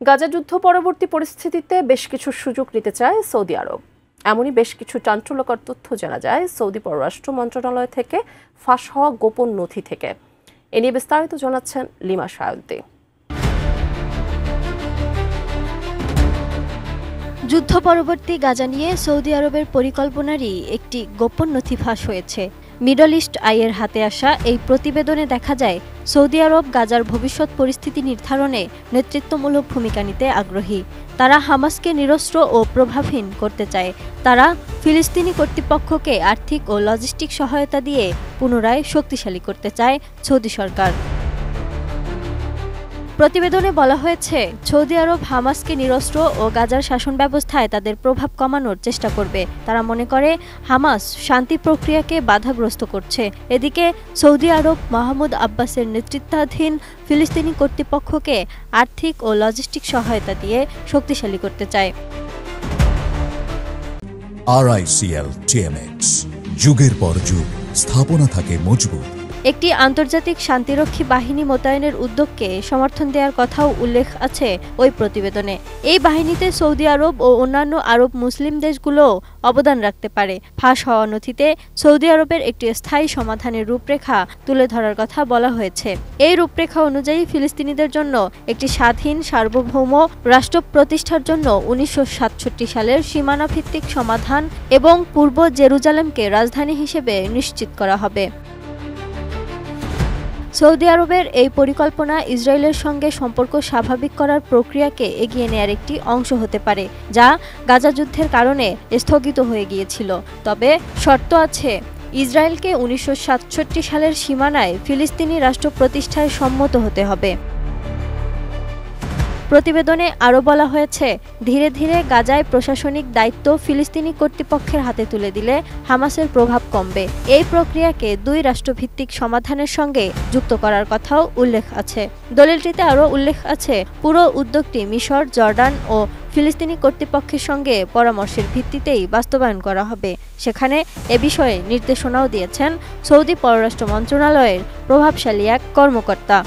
গাজা যুদ্ধ পরবর্তী পরিস্থিতিতে বেশ কিছু সুযোগ নিতে চায় সৌদি আরব। এমনই বেশ কিছু চাঞ্চল্যকর তথ্য জানা যায় সৌদি পররাষ্ট্র মন্ত্রণালয় থেকে ফাঁস হওয়া গোপন নথি থেকে। এ নিয়ে বিস্তারিত জানাচ্ছেন লিমা সায়ন্তী। যুদ্ধ পরবর্তী গাজা নিয়ে সৌদি আরবের পরিকল্পনারই একটি গোপন নথি ফাঁস হয়েছে। মিডল ইস্ট আইয়ের হাতে আসা এই প্রতিবেদনে দেখা যায় সৌদি আরব গাজার ভবিষ্যৎ পরিস্থিতি নির্ধারণে নেতৃত্বমূলক ভূমিকা নিতে আগ্রহী। তারা হামাসকে নিরস্ত্র ও প্রভাবহীন করতে চায়। তারা ফিলিস্তিনি কর্তৃপক্ষকে আর্থিক ও লজিস্টিক সহায়তা দিয়ে পুনরায় শক্তিশালী করতে চায় সৌদি সরকার। প্রতিবেদনে বলা হয়েছে, সৌদি আরব হামাসকে নিরস্ত্র ও গাজার শাসন ব্যবস্থায় তাদের প্রভাব কমানোর চেষ্টা করবে। তারা মনে করে হামাস শান্তি প্রক্রিয়াকে বাধাগ্রস্ত করছে। এদিকে সৌদি আরব মাহমুদ আব্বাসের নেতৃত্বাধীন ফিলিস্তিনি কর্তৃপক্ষকে আর্থিক ও লজিস্টিক সহায়তা দিয়ে শক্তিশালী করতে চায়। RICL TMX, যুগের পর যুগ স্থাপনা থাকে মজবুত। একটি আন্তর্জাতিক শান্তিরক্ষী বাহিনী মোতায়েনের উদ্যোগকে সমর্থন দেওয়ার কথাও উল্লেখ আছে ওই প্রতিবেদনে। এই বাহিনীতে সৌদি আরব ও অন্যান্য আরব মুসলিম দেশগুলোও অবদান রাখতে পারে। ফাঁস হওয়া নথিতে সৌদি আরবের একটি স্থায়ী সমাধানের রূপরেখা তুলে ধরার কথা বলা হয়েছে। এই রূপরেখা অনুযায়ী ফিলিস্তিনিদের জন্য একটি স্বাধীন সার্বভৌম রাষ্ট্র প্রতিষ্ঠার জন্য 1967 সালের সীমানাভিত্তিক সমাধান এবং পূর্ব জেরুজালেমকে রাজধানী হিসেবে নিশ্চিত করা হবে। সৌদি আরবের এই পরিকল্পনা ইসরায়েলের সঙ্গে সম্পর্ক স্বাভাবিক করার প্রক্রিয়াকে এগিয়ে নেয়ার একটি অংশ হতে পারে, যা গাজা যুদ্ধের কারণে স্থগিত হয়ে গিয়েছিল। তবে শর্ত আছে, ইসরায়েলকে 1967 সালের সীমানায় ফিলিস্তিনি রাষ্ট্র প্রতিষ্ঠায় সম্মত হতে হবে। প্রতিবেদনে আরও বলা হয়েছে, ধীরে ধীরে গাজায় প্রশাসনিক দায়িত্ব ফিলিস্তিনি কর্তৃপক্ষের হাতে তুলে দিলে হামাসের প্রভাব কমবে। এই প্রক্রিয়াকে দুই রাষ্ট্রভিত্তিক সমাধানের সঙ্গে যুক্ত করার কথাও উল্লেখ আছে। দলিলটিতে আরও উল্লেখ আছে, পুরো উদ্যোগটি মিশর, জর্ডান ও ফিলিস্তিনি কর্তৃপক্ষের সঙ্গে পরামর্শের ভিত্তিতেই বাস্তবায়ন করা হবে। সেখানে এ বিষয়ে নির্দেশনাও দিয়েছেন সৌদি পররাষ্ট্র মন্ত্রণালয়ের প্রভাবশালী এক কর্মকর্তা।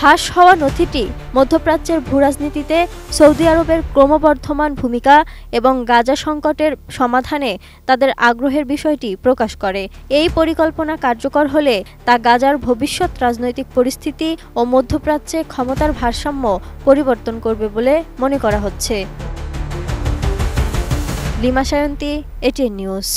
ফাঁস হওয়া নথিটি মধ্যপ্রাচ্যের ভূরাজনীতিতে সৌদি আরবের ক্রমবর্ধমান ভূমিকা এবং গাজা সংকটের সমাধানে তাদের আগ্রহের বিষয়টি প্রকাশ করে। এই পরিকল্পনা কার্যকর হলে তা গাজার ভবিষ্যৎ রাজনৈতিক পরিস্থিতি ও মধ্যপ্রাচ্যে ক্ষমতার ভারসাম্য পরিবর্তন করবে বলে মনে করা হচ্ছে। Lima Sayanti, ATN news.